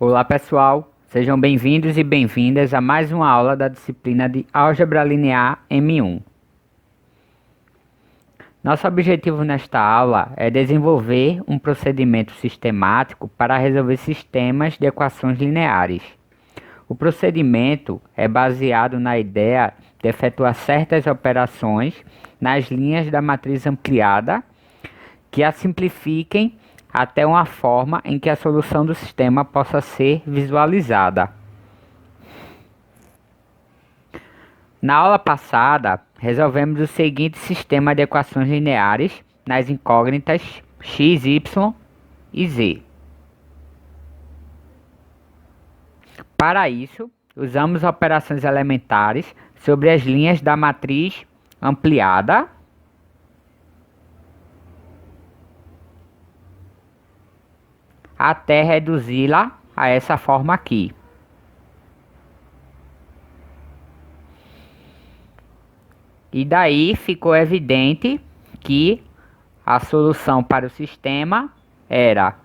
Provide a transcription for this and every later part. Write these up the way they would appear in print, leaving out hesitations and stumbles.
Olá pessoal, sejam bem-vindos e bem-vindas a mais uma aula da disciplina de Álgebra Linear M1. Nosso objetivo nesta aula é desenvolver um procedimento sistemático para resolver sistemas de equações lineares. O procedimento é baseado na ideia de efetuar certas operações nas linhas da matriz ampliada que a simplifiquem até uma forma em que a solução do sistema possa ser visualizada. Na aula passada, resolvemos o seguinte sistema de equações lineares nas incógnitas x, y e z. Para isso, usamos operações elementares sobre as linhas da matriz ampliada até reduzi-la a essa forma aqui. E daí ficou evidente que a solução para o sistema era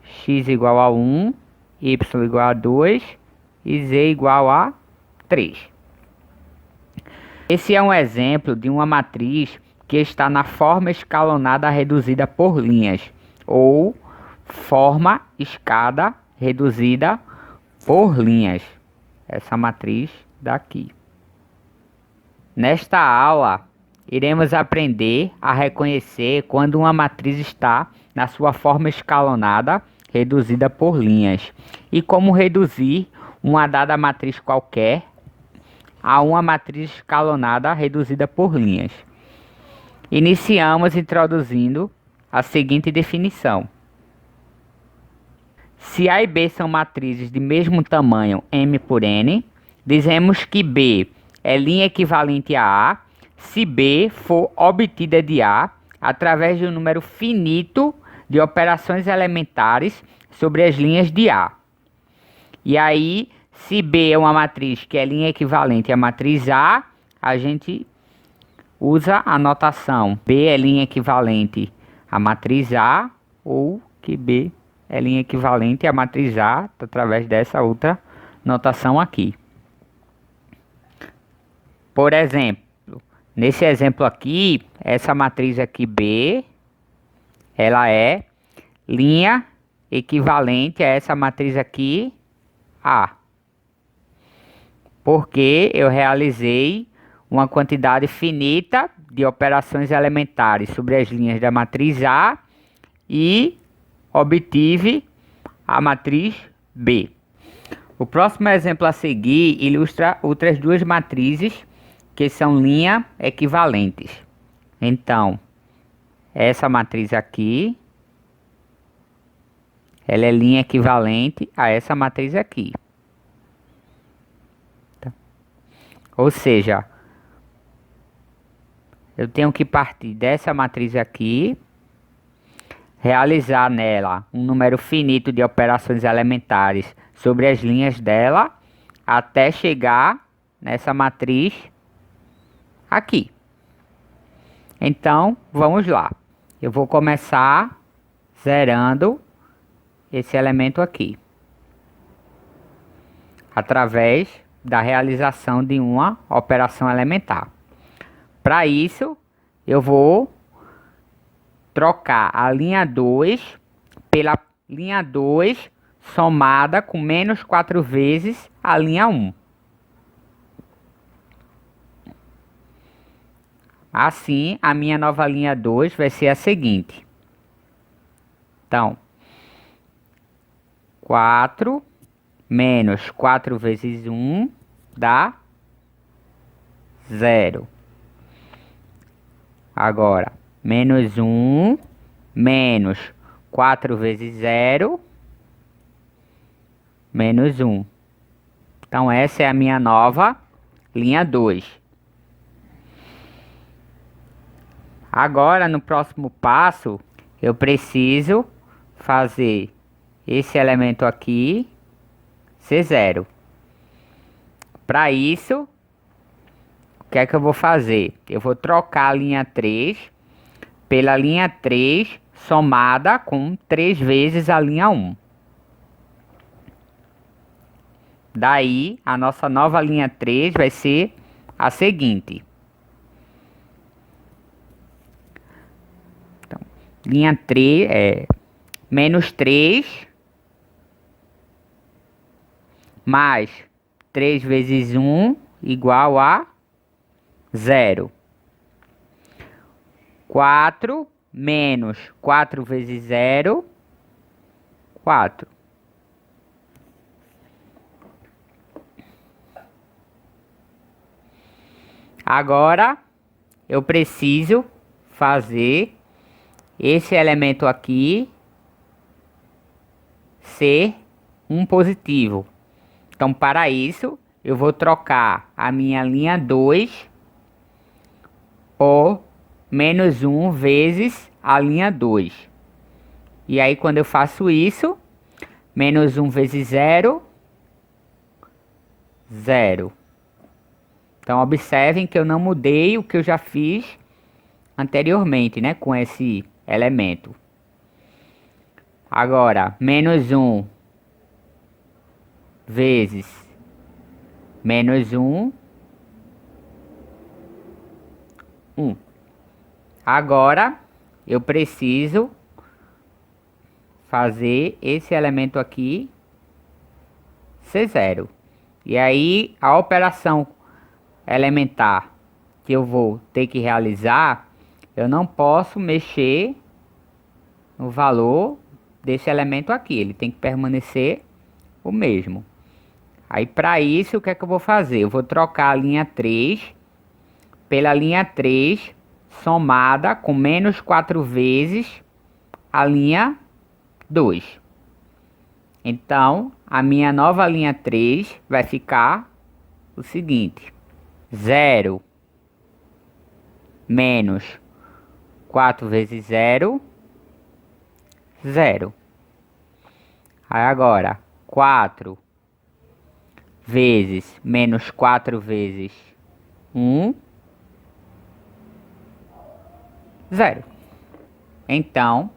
x igual a 1, y igual a 2 e z igual a 3. Esse é um exemplo de uma matriz que está na forma escalonada reduzida por linhas, ou forma escada reduzida por linhas. Essa matriz daqui. Nesta aula, iremos aprender a reconhecer quando uma matriz está na sua forma escalonada reduzida por linhas e como reduzir uma dada matriz qualquer a uma matriz escalonada reduzida por linhas. Iniciamos introduzindo a seguinte definição. Se A e B são matrizes de mesmo tamanho M por N, dizemos que B é linha equivalente a A se B for obtida de A através de um número finito de operações elementares sobre as linhas de A. E aí, se B é uma matriz que é linha equivalente à matriz A, a gente usa a notação B é linha equivalente à matriz A, ou que B é linha equivalente à matriz A através dessa outra notação aqui. Por exemplo, nesse exemplo aqui, essa matriz aqui B, ela é linha equivalente a essa matriz aqui A. Porque eu realizei uma quantidade finita de operações elementares sobre as linhas da matriz A e obtive a matriz B. O próximo exemplo a seguir ilustra outras duas matrizes que são linha equivalentes. Então, essa matriz aqui, ela é linha equivalente a essa matriz aqui. Tá? Ou seja, eu tenho que partir dessa matriz aqui, realizar nela um número finito de operações elementares sobre as linhas dela, até chegar nessa matriz aqui. Então, vamos lá. Eu vou começar zerando esse elemento aqui, através da realização de uma operação elementar. Para isso, eu vou trocar a linha 2 pela linha 2 somada com menos 4 vezes a linha 1. Assim, a minha nova linha 2 vai ser a seguinte. Então, 4 menos 4 vezes 1 dá 0. Agora, menos 1 menos 4 vezes 0 menos 1. Então, essa é a minha nova linha 2. Agora, no próximo passo, eu preciso fazer esse elemento aqui ser 0. Para isso, o que é que eu vou fazer? Eu vou trocar a linha 3 pela linha 3 somada com 3 vezes a linha 1. Daí, a nossa nova linha 3 vai ser a seguinte. Então, linha 3 é menos 3 mais 3 vezes 1 igual a 0. 4 menos 4 vezes 0, 4. Agora, eu preciso fazer esse elemento aqui ser um positivo. Então, para isso, eu vou trocar a minha linha 2 por menos 1 vezes a linha 2. E aí, quando eu faço isso, menos 1 vezes 0, 0. Então, observem que eu não mudei o que eu já fiz anteriormente, né? Com esse elemento. Agora, menos 1 vezes menos 1, 1. Agora, eu preciso fazer esse elemento aqui ser 0. E aí, a operação elementar que eu vou ter que realizar, eu não posso mexer no valor desse elemento aqui. Ele tem que permanecer o mesmo. Aí, para isso, o que é que eu vou fazer? Eu vou trocar a linha 3 pela linha 3 somada com menos 4 vezes a linha 2. Então, a minha nova linha 3 vai ficar o seguinte: 0 menos 4 vezes 0, 0. Aí agora, 4 vezes menos 4 vezes 1, 0. Então,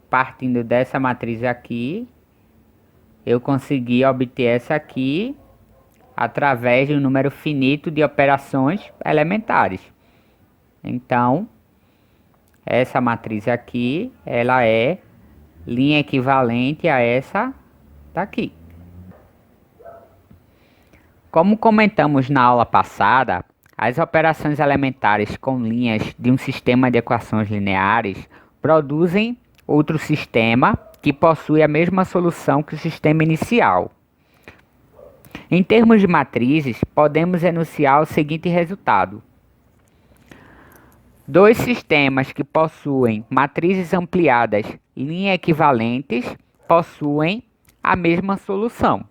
partindo dessa matriz aqui, eu consegui obter essa aqui através de um número finito de operações elementares. Então, essa matriz aqui, ela é linha equivalente a essa daqui. Como comentamos na aula passada, as operações elementares com linhas de um sistema de equações lineares produzem outro sistema que possui a mesma solução que o sistema inicial. Em termos de matrizes, podemos enunciar o seguinte resultado: dois sistemas que possuem matrizes ampliadas linha equivalentes possuem a mesma solução.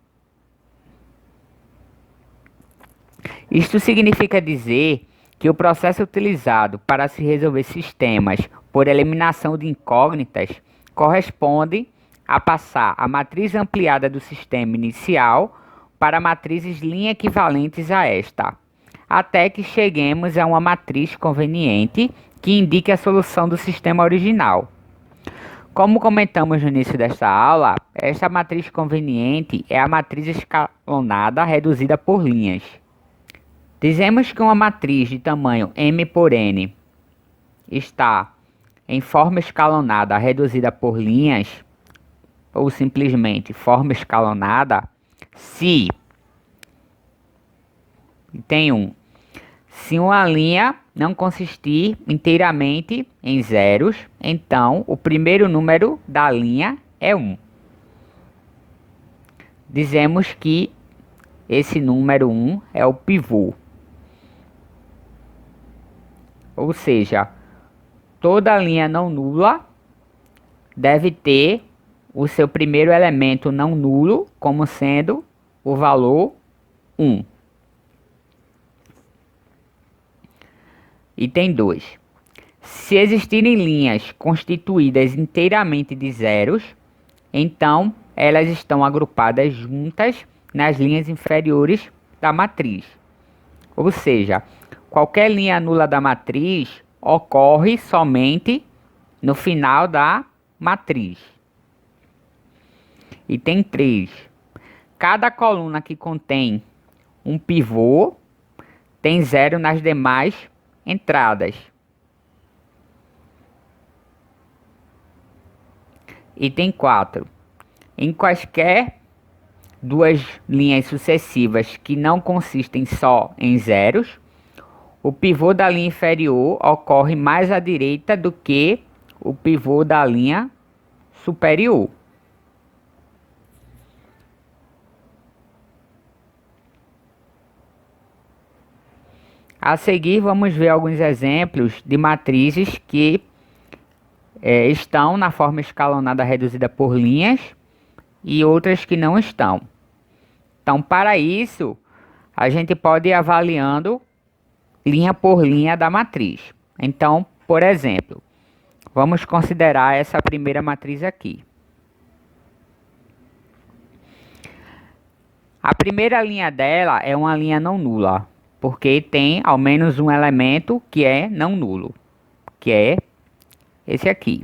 Isto significa dizer que o processo utilizado para se resolver sistemas por eliminação de incógnitas corresponde a passar a matriz ampliada do sistema inicial para matrizes linha equivalentes a esta, até que cheguemos a uma matriz conveniente que indique a solução do sistema original. Como comentamos no início desta aula, esta matriz conveniente é a matriz escalonada reduzida por linhas. Dizemos que uma matriz de tamanho m por n está em forma escalonada reduzida por linhas, ou simplesmente forma escalonada, se se uma linha não consistir inteiramente em zeros, então o primeiro número da linha é 1. Dizemos que esse número 1 é o pivô. Ou seja, toda linha não nula deve ter o seu primeiro elemento não nulo como sendo o valor 1. Item 2. Se existirem linhas constituídas inteiramente de zeros, então elas estão agrupadas juntas nas linhas inferiores da matriz. Ou seja, qualquer linha nula da matriz ocorre somente no final da matriz. Item 3. cada coluna que contém um pivô tem 0 nas demais entradas. Item 4. Em quaisquer duas linhas sucessivas que não consistem só em zeros, o pivô da linha inferior ocorre mais à direita do que o pivô da linha superior. A seguir, vamos ver alguns exemplos de matrizes que estão na forma escalonada reduzida por linhas e outras que não estão. Então, para isso, a gente pode ir avaliando linha por linha da matriz. Então, por exemplo, vamos considerar essa primeira matriz aqui. A primeira linha dela é uma linha não nula, porque tem ao menos um elemento que é não nulo, que é esse aqui.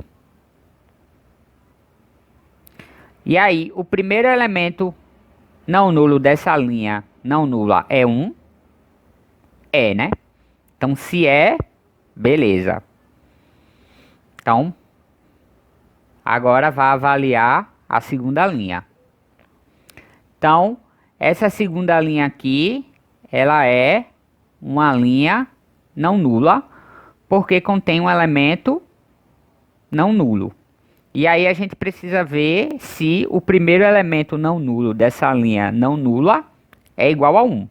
E aí, o primeiro elemento não nulo dessa linha não nula é 1? É, né? Então, se é, beleza. Então, agora vai avaliar a segunda linha. Então, essa segunda linha aqui, ela é uma linha não nula, porque contém um elemento não nulo. E aí a gente precisa ver se o primeiro elemento não nulo dessa linha não nula é igual a 1.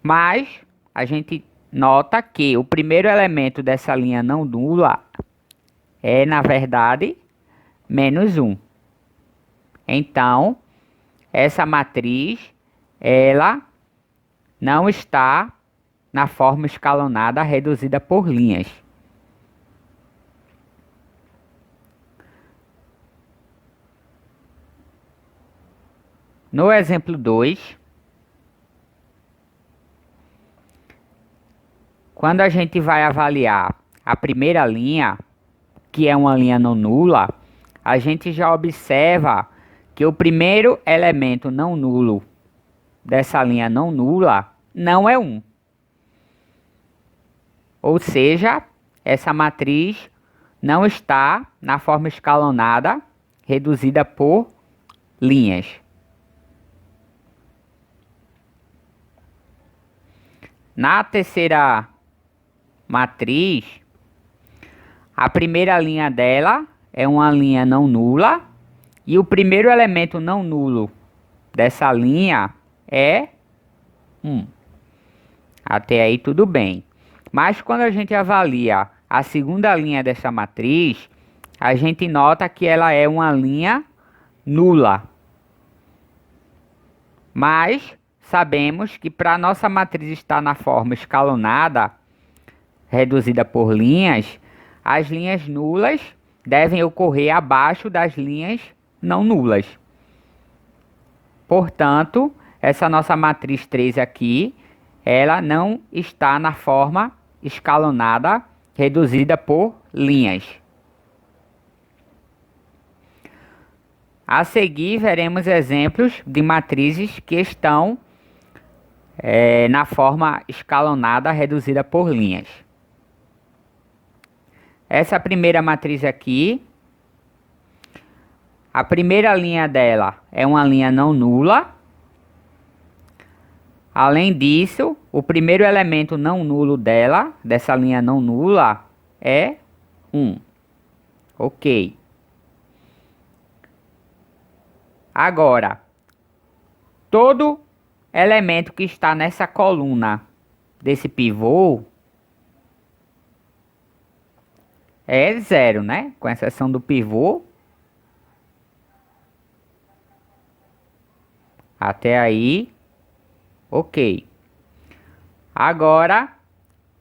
Mas a gente nota que o primeiro elemento dessa linha não nula é, na verdade, menos 1. Então, essa matriz, ela não está na forma escalonada reduzida por linhas. No exemplo 2, quando a gente vai avaliar a primeira linha, que é uma linha não nula, a gente já observa que o primeiro elemento não nulo dessa linha não nula não é 1. Ou seja, essa matriz não está na forma escalonada reduzida por linhas. Na terceira matriz, a primeira linha dela é uma linha não nula e o primeiro elemento não nulo dessa linha é 1. Até aí tudo bem. Mas quando a gente avalia a segunda linha dessa matriz, a gente nota que ela é uma linha nula. Mas sabemos que para nossa matriz estar na forma escalonada, reduzida por linhas, as linhas nulas devem ocorrer abaixo das linhas não nulas. Portanto, essa nossa matriz 3 aqui, ela não está na forma escalonada reduzida por linhas. A seguir, veremos exemplos de matrizes que estão na forma escalonada reduzida por linhas. Essa primeira matriz aqui, a primeira linha dela é uma linha não nula. Além disso, o primeiro elemento não nulo dela, dessa linha não nula, é 1. Ok. Agora, todo elemento que está nessa coluna desse pivô é 0, né? Com exceção do pivô. Até aí, ok. Agora,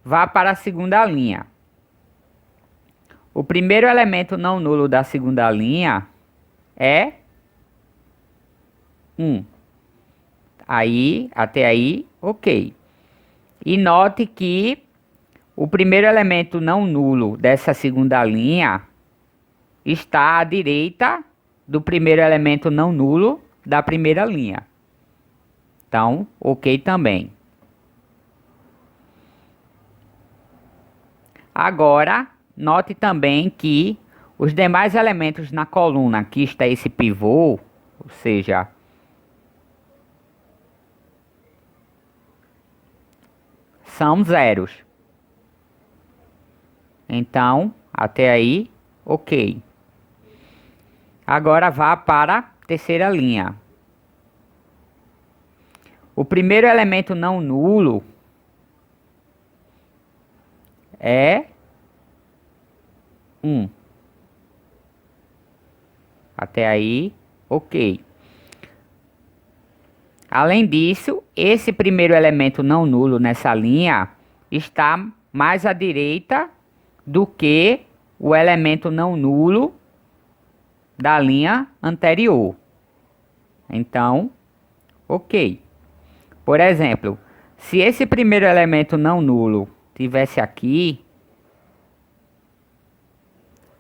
vá para a segunda linha. O primeiro elemento não nulo da segunda linha é 1. Aí, até aí, ok. E note que o primeiro elemento não nulo dessa segunda linha está à direita do primeiro elemento não nulo da primeira linha. Então, ok também. Agora, note também que os demais elementos na coluna que está esse pivô, ou seja, são zeros. Então, até aí, ok. Agora vá para a terceira linha. O primeiro elemento não nulo é 1. Até aí, ok. Além disso, esse primeiro elemento não nulo nessa linha está mais à direita do que o elemento não nulo da linha anterior. Então, ok. Por exemplo, se esse primeiro elemento não nulo tivesse aqui,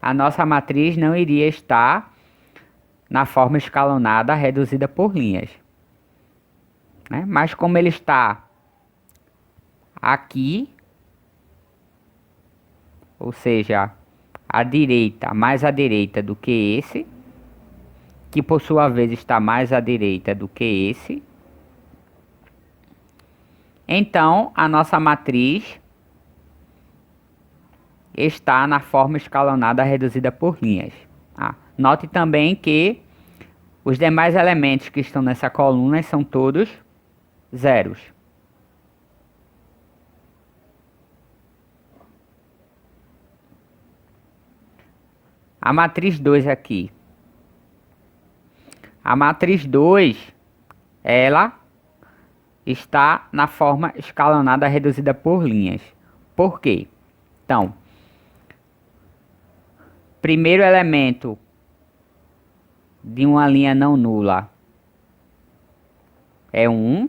a nossa matriz não iria estar na forma escalonada reduzida por linhas, né? Mas como ele está aqui, ou seja, à direita, mais à direita do que esse, que por sua vez está mais à direita do que esse, então a nossa matriz está na forma escalonada reduzida por linhas. Note também que os demais elementos que estão nessa coluna são todos zeros. A matriz 2 aqui. A matriz 2, ela está na forma escalonada reduzida por linhas. Por quê? Então, primeiro elemento de uma linha não nula é 1.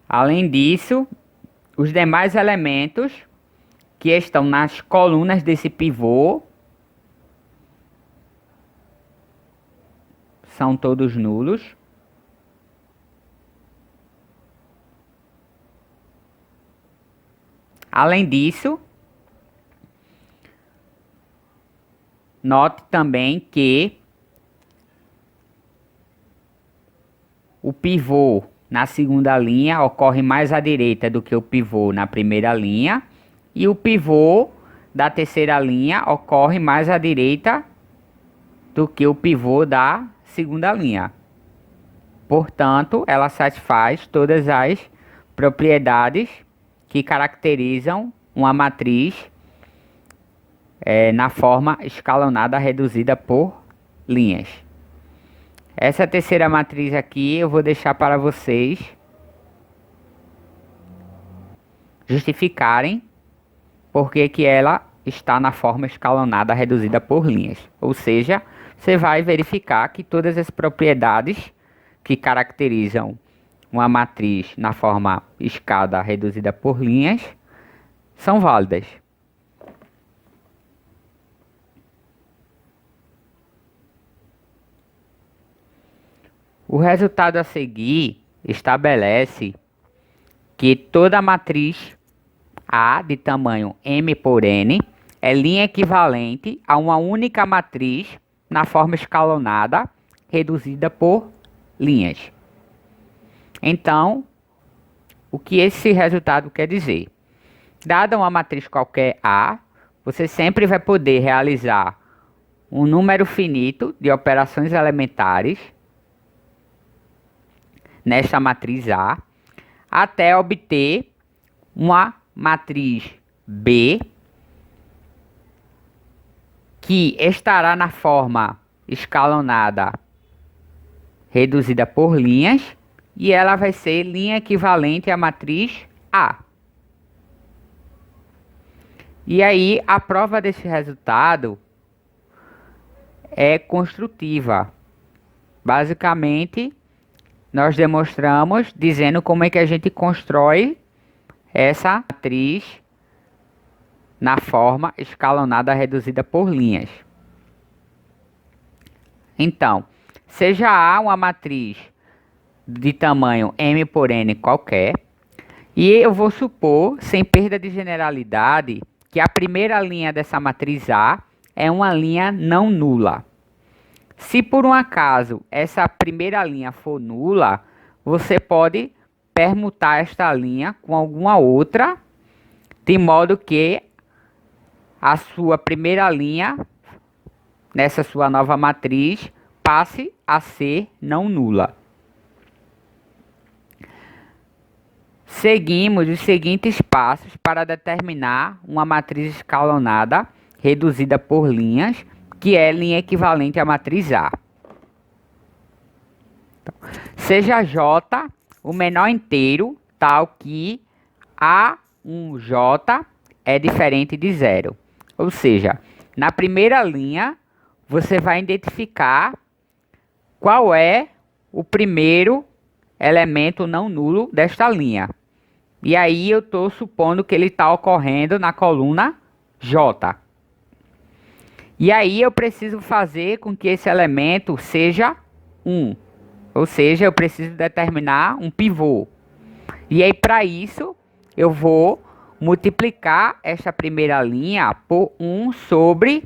Além disso, os demais elementos que estão nas colunas desse pivô são todos nulos. Além disso, note também que o pivô na segunda linha ocorre mais à direita do que o pivô na primeira linha, e o pivô da terceira linha ocorre mais à direita do que o pivô da segunda linha. Portanto, ela satisfaz todas as propriedades que caracterizam uma matriz na forma escalonada reduzida por linhas. Essa terceira matriz aqui eu vou deixar para vocês justificarem porque que ela está na forma escalonada reduzida por linhas. Ou seja, você vai verificar que todas as propriedades que caracterizam uma matriz na forma escada reduzida por linhas são válidas. O resultado a seguir estabelece que toda matriz A de tamanho M por N é linha equivalente a uma única matriz na forma escalonada reduzida por linhas. Então, o que esse resultado quer dizer? Dada uma matriz qualquer A, você sempre vai poder realizar um número finito de operações elementares nesta matriz A, até obter uma matriz B que estará na forma escalonada reduzida por linhas, e ela vai ser linha equivalente à matriz A. E aí, a prova desse resultado é construtiva. Basicamente, nós demonstramos dizendo como é que a gente constrói essa matriz na forma escalonada reduzida por linhas. Então, seja A uma matriz de tamanho M por N qualquer, e eu vou supor, sem perda de generalidade, que a primeira linha dessa matriz A é uma linha não nula. Se por um acaso essa primeira linha for nula, você pode permutar esta linha com alguma outra, de modo que a sua primeira linha, nessa sua nova matriz, passe a ser não nula. Seguimos os seguintes passos para determinar uma matriz escalonada reduzida por linhas, que é linha equivalente à matriz A. Então, seja J o menor inteiro, tal que A1J é diferente de zero. Ou seja, na primeira linha, você vai identificar qual é o primeiro elemento não nulo desta linha. E aí eu estou supondo que ele está ocorrendo na coluna J. E aí eu preciso fazer com que esse elemento seja 1. Ou seja, eu preciso determinar um pivô. E aí para isso eu vou multiplicar esta primeira linha por 1 sobre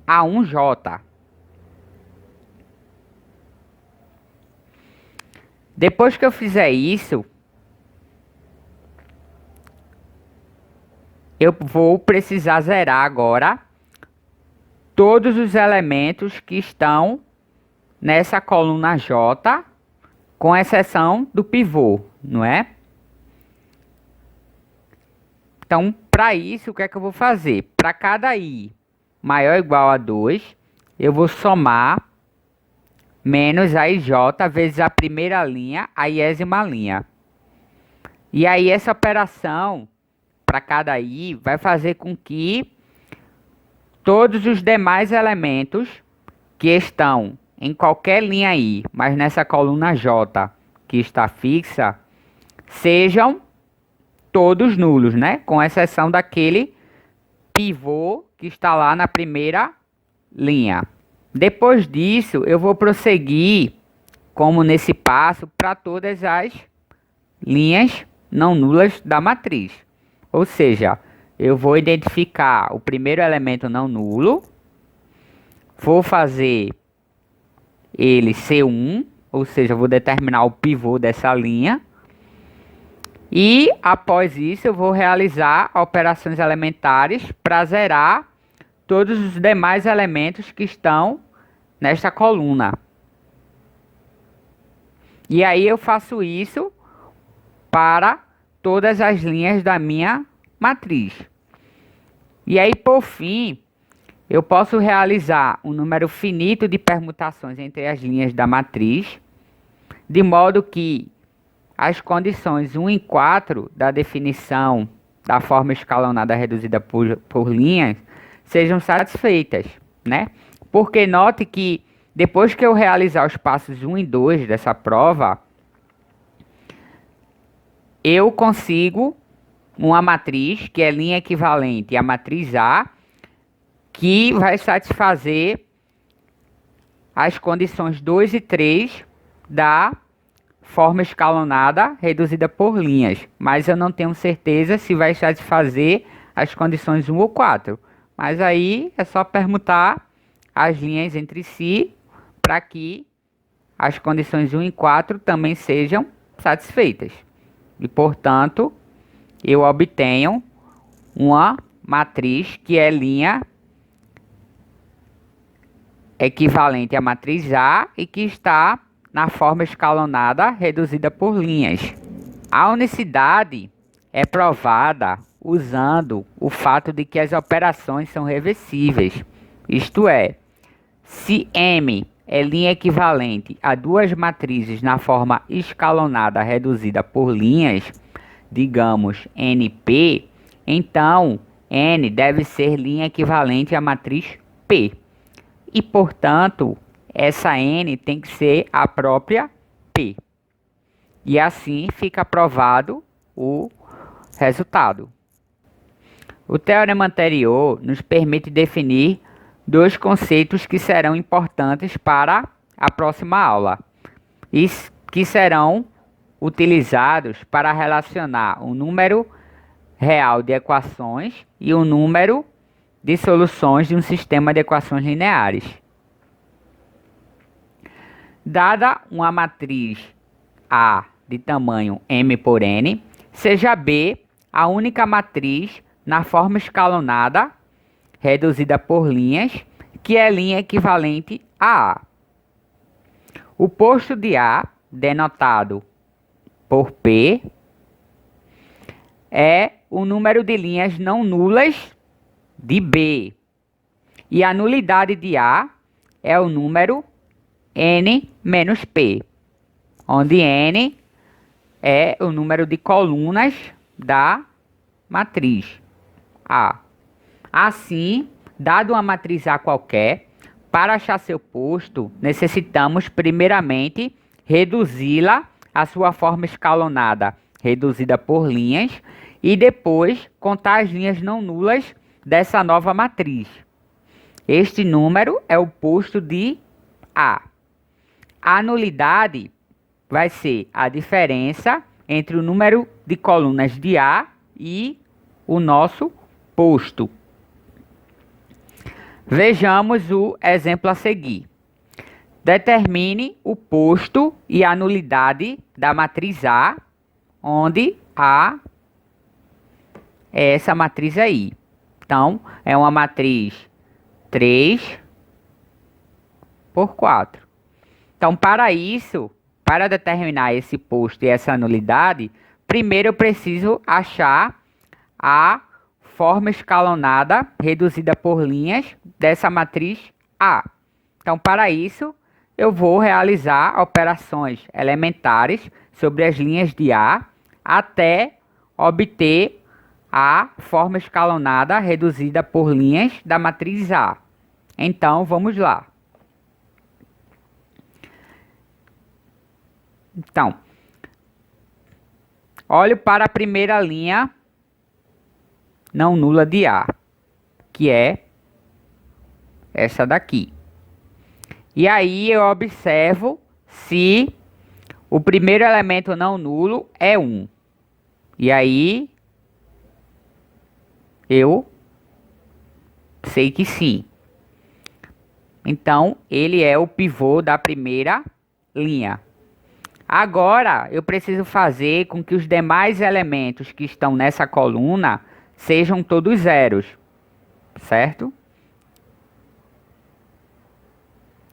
A1J. Depois que eu fizer isso, eu vou precisar zerar agora todos os elementos que estão nessa coluna J, com exceção do pivô, não é? Então, para isso, o que é que eu vou fazer? Para cada i maior ou igual a 2, eu vou somar menos a ij vezes a primeira linha, a iésima linha. E aí essa operação para cada i vai fazer com que todos os demais elementos que estão em qualquer linha i, mas nessa coluna j que está fixa, sejam todos nulos, né? Com exceção daquele pivô que está lá na primeira linha. Depois disso, eu vou prosseguir, como nesse passo, para todas as linhas não nulas da matriz. Ou seja, eu vou identificar o primeiro elemento não nulo, vou fazer ele ser 1, ou seja, eu vou determinar o pivô dessa linha. E após isso, eu vou realizar operações elementares para zerar todos os demais elementos que estão nesta coluna. E aí eu faço isso para todas as linhas da minha matriz. E aí, por fim, eu posso realizar um número finito de permutações entre as linhas da matriz, de modo que as condições 1 e 4 da definição da forma escalonada reduzida por linhas sejam satisfeitas, né? Porque note que depois que eu realizar os passos 1 e 2 dessa prova, eu consigo uma matriz que é linha equivalente à matriz A, que vai satisfazer as condições 2 e 3 da forma escalonada reduzida por linhas, mas eu não tenho certeza se vai satisfazer as condições 1 ou 4. Mas aí é só permutar as linhas entre si para que as condições 1 e 4 também sejam satisfeitas. E, portanto, eu obtenho uma matriz que é linha equivalente à matriz A e que está na forma escalonada reduzida por linhas. A unicidade é provada usando o fato de que as operações são reversíveis. Isto é, se M é linha equivalente a duas matrizes na forma escalonada reduzida por linhas, digamos NP, então N deve ser linha equivalente à matriz P. E, portanto, essa N tem que ser a própria P. E assim fica provado resultado. O teorema anterior nos permite definir dois conceitos que serão importantes para a próxima aula e que serão utilizados para relacionar o número real de equações e o número de soluções de um sistema de equações lineares. Dada uma matriz A de tamanho m por n, seja B a única matriz na forma escalonada, reduzida por linhas, que é linha equivalente a A. O posto de A, denotado por P, é o número de linhas não nulas de B. E a nulidade de A é o número n menos P, onde n é o número de colunas da matriz A. Assim, dado uma matriz A qualquer, para achar seu posto, necessitamos primeiramente reduzi-la à sua forma escalonada, reduzida por linhas, e depois contar as linhas não nulas dessa nova matriz. Este número é o posto de A. A nulidade vai ser a diferença entre o número de colunas de A e o nosso posto. Vejamos o exemplo a seguir. Determine o posto e a nulidade da matriz A, onde A é essa matriz aí. Então, é uma matriz 3 por 4. Então, para isso, para determinar esse posto e essa nulidade, primeiro eu preciso achar a forma escalonada reduzida por linhas dessa matriz A. Então, para isso, eu vou realizar operações elementares sobre as linhas de A até obter a forma escalonada reduzida por linhas da matriz A. Então, vamos lá. Então, olho para a primeira linha não nula de A, que é essa daqui. E aí eu observo se o primeiro elemento não nulo é 1. E aí eu sei que sim. Então, ele é o pivô da primeira linha. Agora, eu preciso fazer com que os demais elementos que estão nessa coluna sejam todos zeros, certo?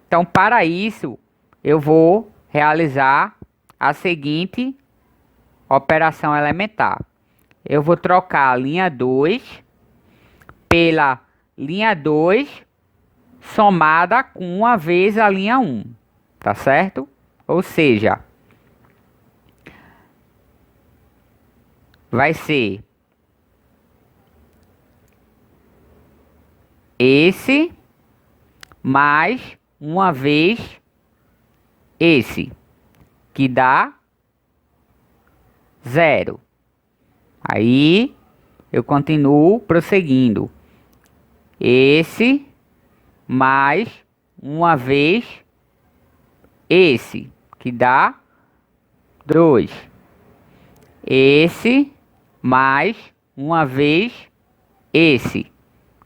Então, para isso, eu vou realizar a seguinte operação elementar. Eu vou trocar a linha 2 pela linha 2 somada com uma vez a linha 1, tá certo? Ou seja, vai ser esse mais uma vez esse, que dá 0. Aí eu continuo prosseguindo. Esse mais uma vez esse, que dá 2. Esse mais uma vez esse,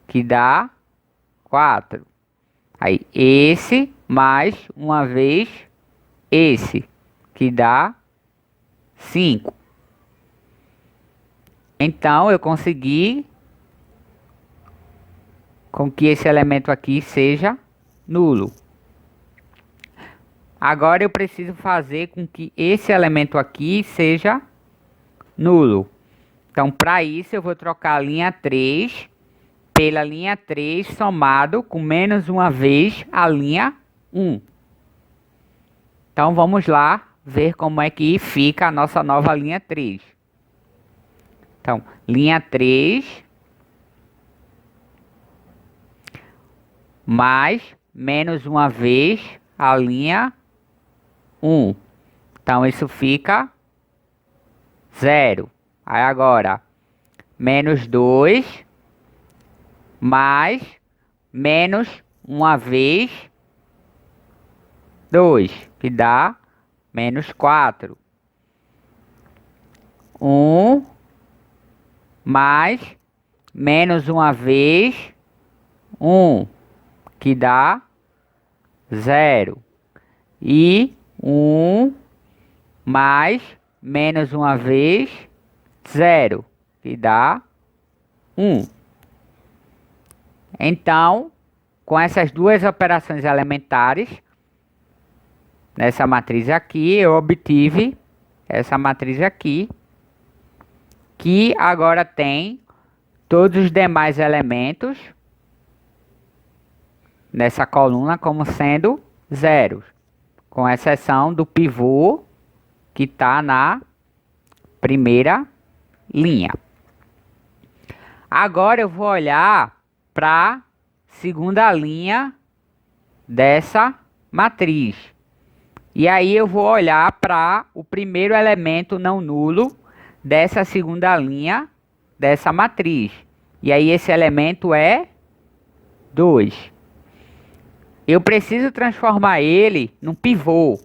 que dá 4. Aí, esse mais uma vez esse, que dá 5. Então, eu consegui com que esse elemento aqui seja nulo. Agora, eu preciso fazer com que esse elemento aqui seja nulo. Então, para isso, eu vou trocar a linha 3 pela linha 3 somado com menos uma vez a linha 1. Então, vamos lá ver como é que fica a nossa nova linha 3. Então, linha 3 mais menos uma vez a linha 1. Então, isso fica 0. Aí agora, menos 2 mais menos uma vez 2, que dá menos 4. 1 mais menos uma vez 1, que dá 0. E 1 mais menos uma vez 0, que dá 1. Então, com essas duas operações elementares, nessa matriz aqui, eu obtive essa matriz aqui, que agora tem todos os demais elementos nessa coluna como sendo zeros, com exceção do pivô que está na primeira linha. Agora eu vou olhar para a segunda linha dessa matriz. E aí eu vou olhar para o primeiro elemento não nulo dessa segunda linha dessa matriz. E aí esse elemento é 2. Eu preciso transformar ele num pivô.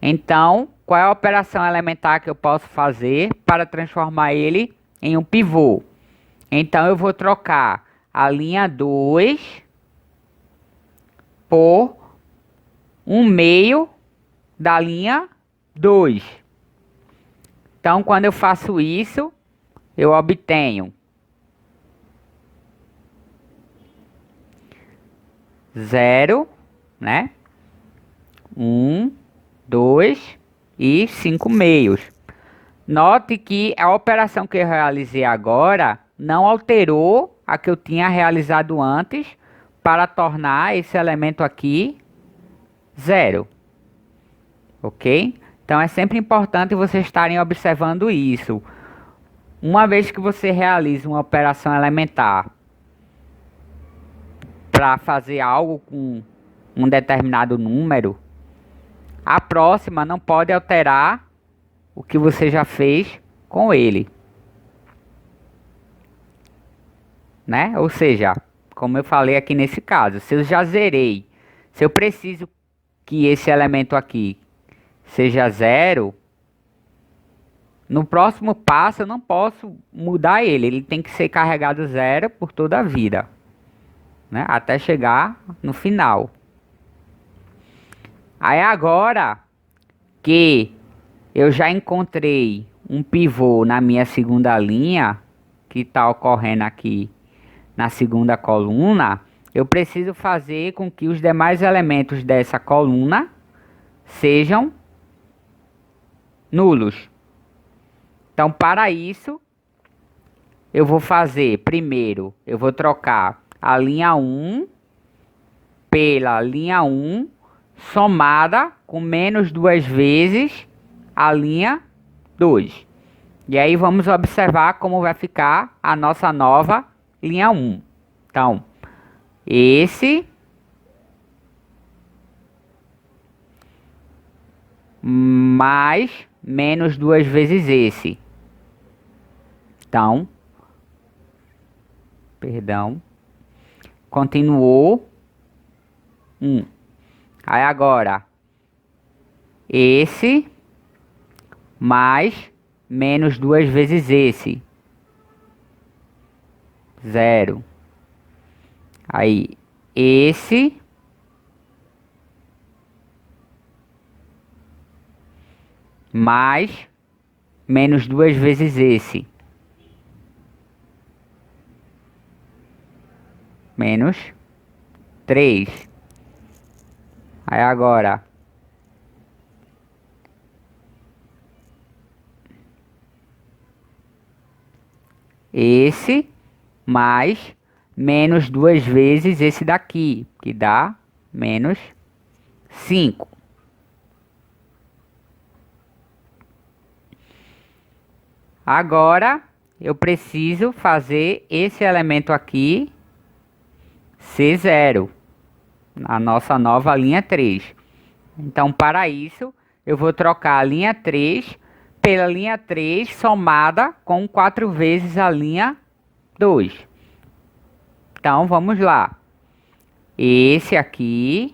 Então, qual é a operação elementar que eu posso fazer para transformar ele em um pivô? Então, eu vou trocar a linha 2 por 1/2 da linha 2. Então, quando eu faço isso, eu obtenho 0, né? 1, 2 e 5/2. Note que a operação que eu realizei agora não alterou a que eu tinha realizado antes para tornar esse elemento aqui 0. Ok? Então é sempre importante vocês estarem observando isso. Uma vez que você realiza uma operação elementar para fazer algo com um determinado número, a próxima não pode alterar o que você já fez com ele, né? Ou seja, como eu falei aqui nesse caso, se eu já zerei, se eu preciso que esse elemento aqui seja 0, no próximo passo eu não posso mudar ele tem que ser carregado 0 por toda a vida, né? Até chegar no final. Aí agora que eu já encontrei um pivô na minha segunda linha, que está ocorrendo aqui na segunda coluna, eu preciso fazer com que os demais elementos dessa coluna sejam nulos. Então, para isso, eu vou fazer, primeiro, eu vou trocar a linha 1 pela linha 1 somada com menos 2 vezes a linha 2. E aí vamos observar como vai ficar a nossa nova linha 1. Então, esse mais menos 2 vezes esse. Então, perdão, continuou 1. Aí agora, esse mais menos 2 vezes esse. 0. Aí, esse mais menos 2 vezes esse. Menos 3. Aí agora, esse mais menos 2 vezes esse daqui, que dá menos 5. Agora, eu preciso fazer esse elemento aqui ser 0, a nossa nova linha 3. Então, para isso, eu vou trocar a linha 3 pela linha 3 somada com 4 vezes a linha 2. Então, vamos lá. Esse aqui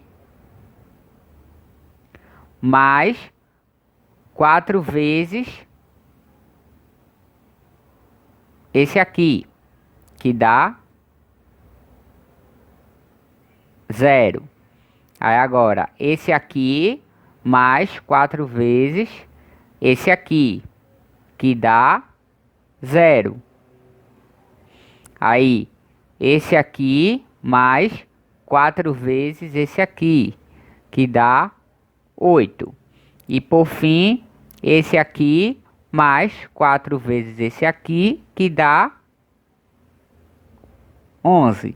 mais 4 vezes esse aqui, que dá 0. Aí agora, esse aqui mais 4 vezes esse aqui, que dá 0. Aí, esse aqui mais 4 vezes esse aqui, que dá 8. E por fim, esse aqui mais 4 vezes esse aqui, que dá 11.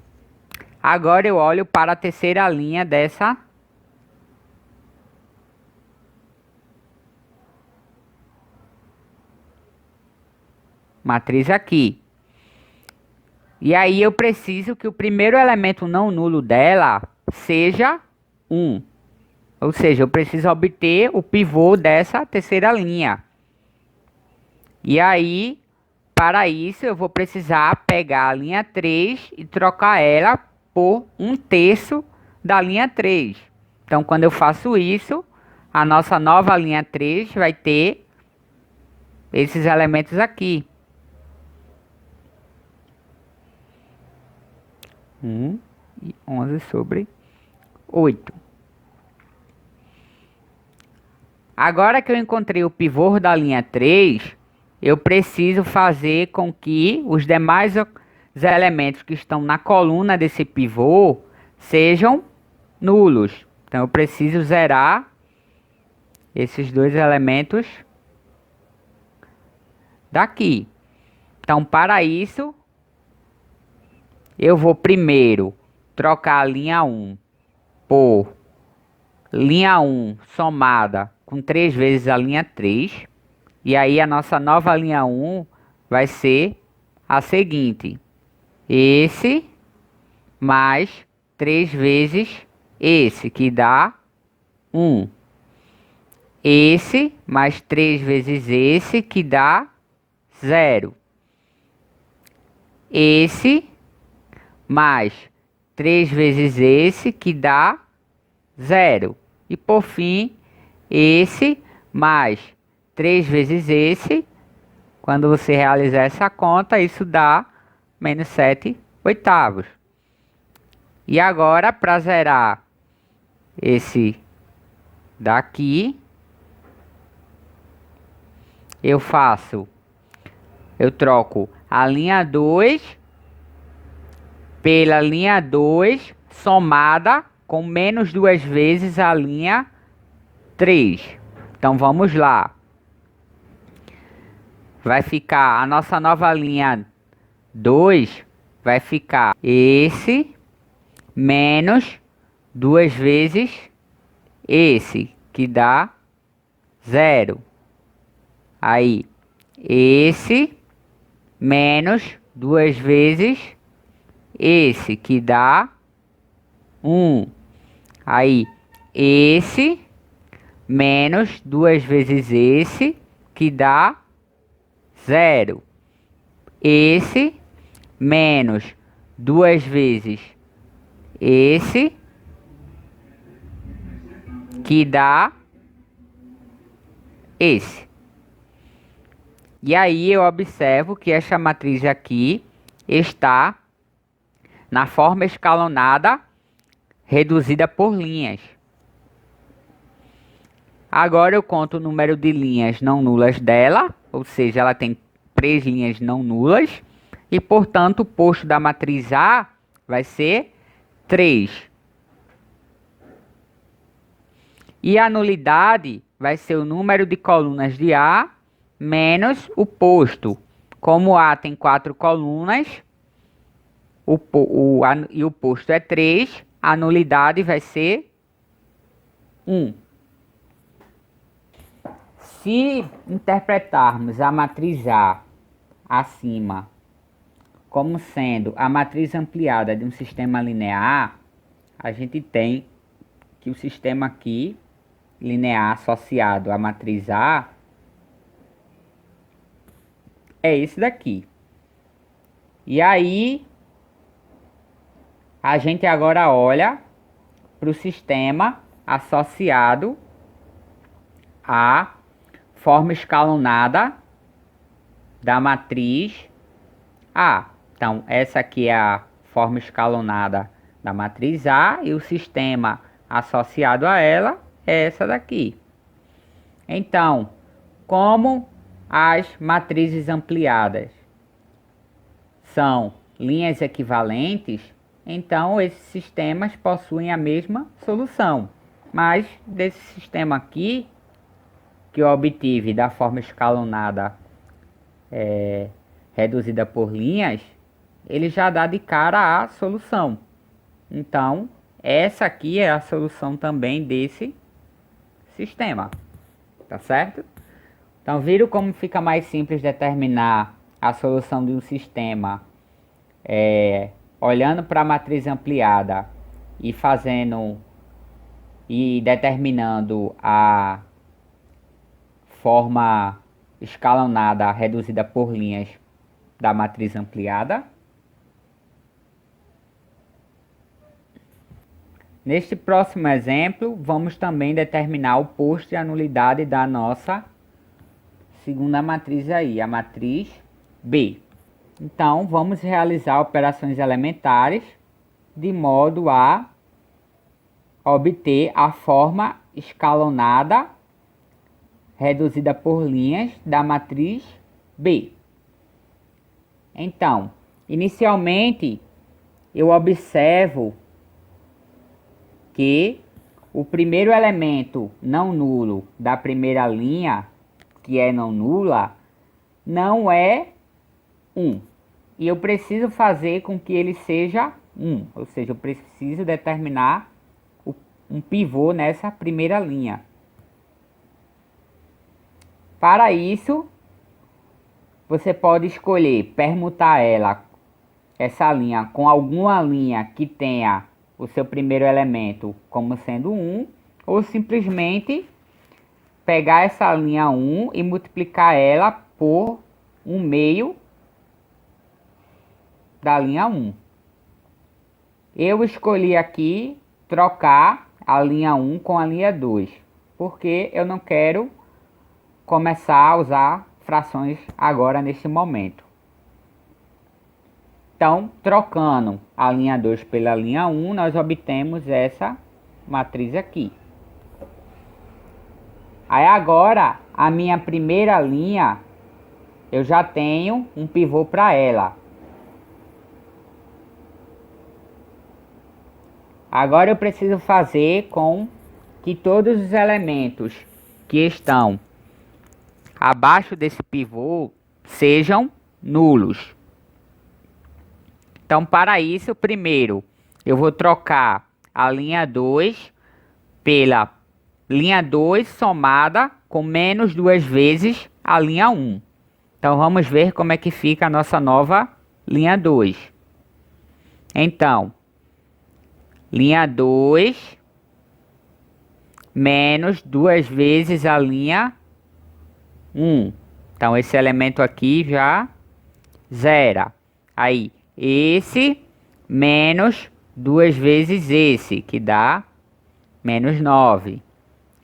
Agora eu olho para a terceira linha dessa matriz aqui. E aí eu preciso que o primeiro elemento não nulo dela seja 1. Ou seja, eu preciso obter o pivô dessa terceira linha. E aí, para isso, eu vou precisar pegar a linha 3 e trocar ela por 1/3 da linha 3. Então, quando eu faço isso, a nossa nova linha 3 vai ter esses elementos aqui. 1 e 11 sobre 8. Agora que eu encontrei o pivô da linha 3, eu preciso fazer com que os demais elementos que estão na coluna desse pivô sejam nulos. Então eu preciso zerar esses dois elementos daqui. Então, para isso, eu vou primeiro trocar a linha 1 por linha 1 somada com 3 vezes a linha 3. E aí a nossa nova linha 1 vai ser a seguinte. Esse mais 3 vezes esse, que dá 1. Esse mais 3 vezes esse, que dá 0. Esse mais 3 vezes esse, que dá 0. E por fim, esse mais 3 vezes esse, quando você realizar essa conta, isso dá menos 7/8. E agora, para zerar esse daqui, eu troco a linha 2 pela linha 2 somada com menos 2 vezes a linha 3. Então vamos lá. Vai ficar a nossa nova linha 2, vai ficar esse menos 2 vezes esse, que dá 0. Aí, esse menos 2 vezes esse, que dá 1. Aí, esse menos 2 vezes esse, que dá 0. Esse menos 2 vezes esse, que dá esse. E aí eu observo que esta matriz aqui está na forma escalonada reduzida por linhas. Agora eu conto o número de linhas não nulas dela, ou seja, ela tem 3 linhas não nulas, e portanto o posto da matriz A vai ser 3. E a nulidade vai ser o número de colunas de A menos o posto. Como A tem 4 colunas e o posto é 3, a nulidade vai ser 1. Se interpretarmos a matriz A acima como sendo a matriz ampliada de um sistema linear, a gente tem que o sistema aqui, linear associado à matriz A, é esse daqui. E aí, a gente agora olha para o sistema associado à forma escalonada da matriz A. Então, essa aqui é a forma escalonada da matriz A e o sistema associado a ela é essa daqui. Então, como as matrizes ampliadas são linhas equivalentes, então esses sistemas possuem a mesma solução. Mas desse sistema aqui, que eu obtive da forma escalonada reduzida por linhas, ele já dá de cara a solução. Então, essa aqui é a solução também desse sistema. Tá certo? Então, viram como fica mais simples determinar a solução de um sistema olhando para a matriz ampliada e determinando a forma escalonada reduzida por linhas da matriz ampliada. Neste próximo exemplo, vamos também determinar o posto de anulidade da nossa segunda matriz aí, a matriz B. Então, vamos realizar operações elementares de modo a obter a forma escalonada reduzida por linhas da matriz B. Então, inicialmente, eu observo que o primeiro elemento não nulo da primeira linha, que é não nula, não é 1. E eu preciso fazer com que ele seja 1. Ou seja, eu preciso determinar um pivô nessa primeira linha. Para isso, você pode escolher permutar essa linha com alguma linha que tenha o seu primeiro elemento como sendo 1, ou simplesmente pegar essa linha 1 e multiplicar ela por 1/2 da linha 1. Eu escolhi aqui trocar a linha 1 com a linha 2, porque eu não quero começar a usar frações agora nesse momento. Então, trocando a linha 2 pela linha 1, nós obtemos essa matriz aqui. Aí agora, a minha primeira linha, eu já tenho um pivô para ela. Agora eu preciso fazer com que todos os elementos que estão abaixo desse pivô sejam nulos. Então, para isso, primeiro, eu vou trocar a linha 2 pela linha 2 somada com menos 2 vezes a linha 1. Então, vamos ver como é que fica a nossa nova linha 2. Então, linha 2 menos 2 vezes a linha 1. Então, esse elemento aqui já zera. Aí, esse menos 2 vezes esse, que dá menos 9.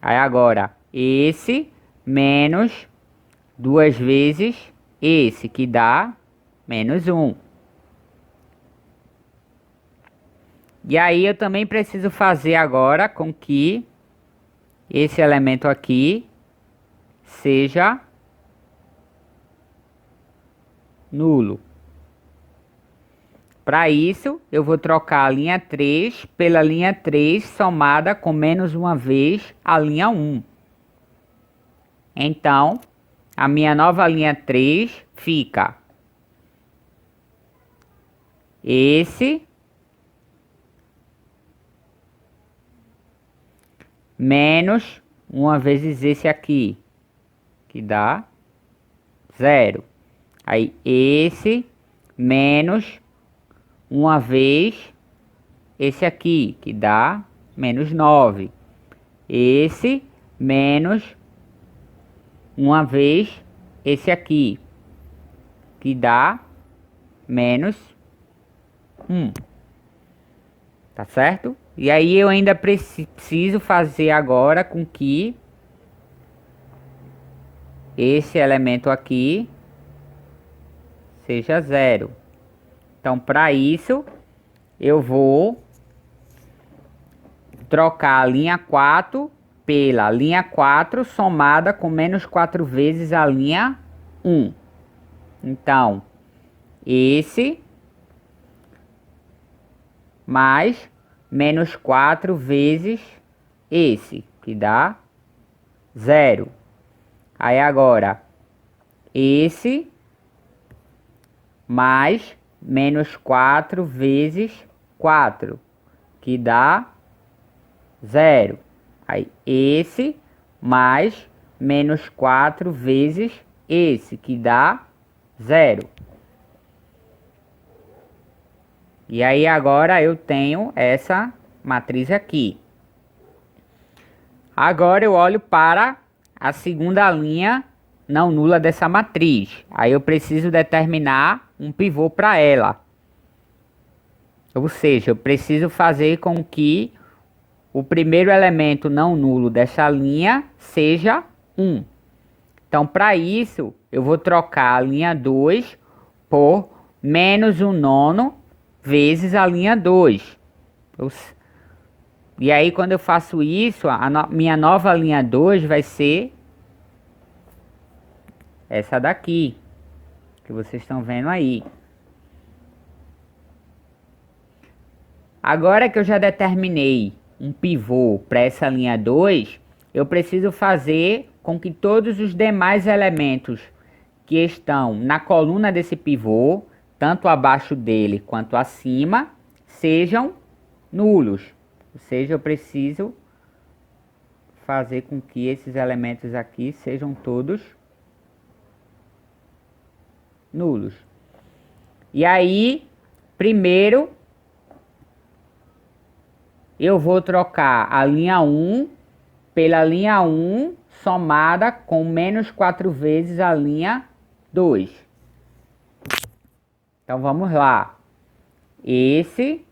Aí, agora, esse menos 2 vezes esse, que dá menos 1. E aí, eu também preciso fazer agora com que esse elemento aqui seja nulo. Para isso, eu vou trocar a linha 3 pela linha 3 somada com menos uma vez a linha 1. Então, a minha nova linha 3 fica esse menos uma vezes esse aqui, que dá 0. Aí, esse menos uma vez esse aqui, que dá menos 9. Esse menos uma vez esse aqui, que dá menos 1. Tá certo? E aí eu ainda preciso fazer agora com que esse elemento aqui seja 0. Então, para isso, eu vou trocar a linha 4 pela linha 4 somada com menos 4 vezes a linha 1. Então, esse mais menos 4 vezes esse, que dá 0. Aí agora, esse mais menos 4 vezes 4, que dá 0. Aí, esse mais menos 4 vezes esse, que dá 0. E aí, agora eu tenho essa matriz aqui. Agora eu olho para a segunda linha não nula dessa matriz. Aí eu preciso determinar um pivô para ela. Ou seja, eu preciso fazer com que o primeiro elemento não nulo dessa linha seja 1. Então, para isso, eu vou trocar a linha 2 por menos 1 nono vezes a linha 2. E aí, quando eu faço isso, minha nova linha 2 vai ser essa daqui, que vocês estão vendo aí. Agora que eu já determinei um pivô para essa linha 2, eu preciso fazer com que todos os demais elementos que estão na coluna desse pivô, tanto abaixo dele quanto acima, sejam nulos. Ou seja, eu preciso fazer com que esses elementos aqui sejam todos nulos. E aí, primeiro, eu vou trocar a linha 1 pela linha 1 somada com menos 4 vezes a linha 2. Então, vamos lá. Esse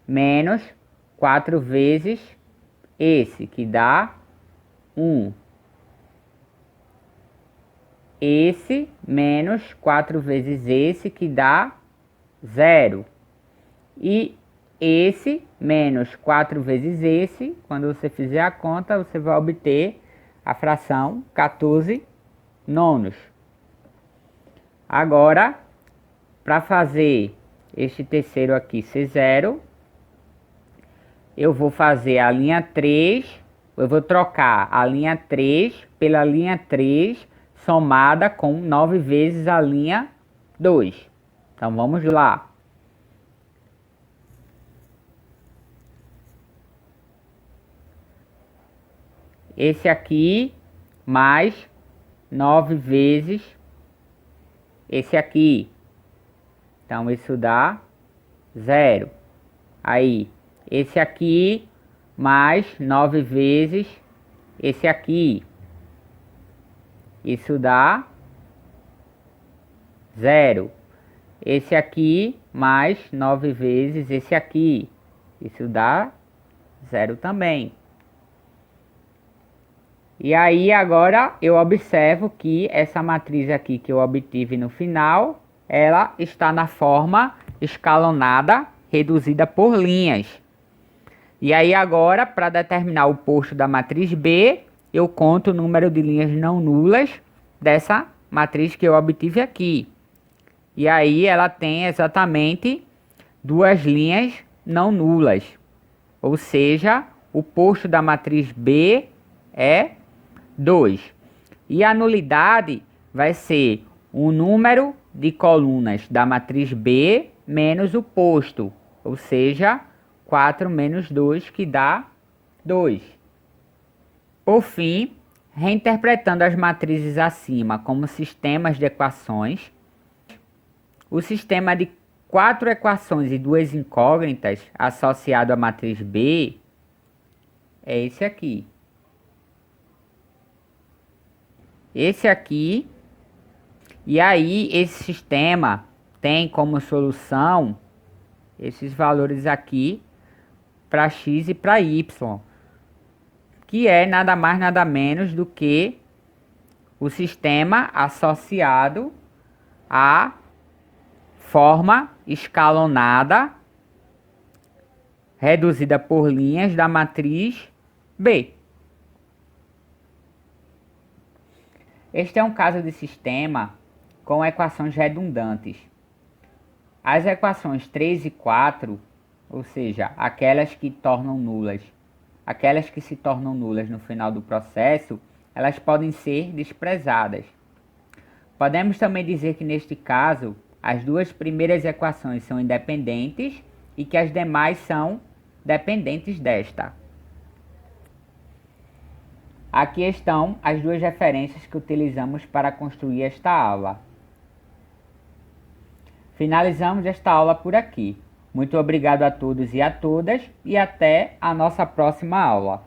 menos 4 vezes esse, que dá 1. Esse menos 4 vezes esse, que dá 0. E esse menos 4 vezes esse, quando você fizer a conta, você vai obter a fração 14 nonos. Agora, para fazer este terceiro aqui ser 0, eu vou fazer a linha 3, eu vou trocar a linha 3 pela linha 3 somada com 9 vezes a linha 2. Então, vamos lá. Esse aqui mais 9 vezes esse aqui. Então, isso dá 0. Aí, esse aqui mais 9 vezes esse aqui. Isso dá 0. Esse aqui mais 9 vezes esse aqui. Isso dá 0 também. E aí agora eu observo que essa matriz aqui que eu obtive no final, ela está na forma escalonada, reduzida por linhas. E aí agora, para determinar o posto da matriz B, eu conto o número de linhas não nulas dessa matriz que eu obtive aqui. E aí ela tem exatamente 2 linhas não nulas. Ou seja, o posto da matriz B é 2. E a nulidade vai ser o número de colunas da matriz B menos o posto. Ou seja, 4 menos 2, que dá 2. Por fim, reinterpretando as matrizes acima como sistemas de equações, o sistema de 4 equações e 2 incógnitas associado à matriz B é esse aqui. Esse aqui E aí esse sistema tem como solução esses valores aqui para x e para y, que é nada mais nada menos do que o sistema associado à forma escalonada reduzida por linhas da matriz B. Este é um caso de sistema com equações redundantes. As equações 3 e 4, ou seja, aquelas que se tornam nulas no final do processo, elas podem ser desprezadas. Podemos também dizer que neste caso, as duas primeiras equações são independentes e que as demais são dependentes desta. Aqui estão as duas referências que utilizamos para construir esta aula. Finalizamos esta aula por aqui. Muito obrigado a todos e a todas e até a nossa próxima aula.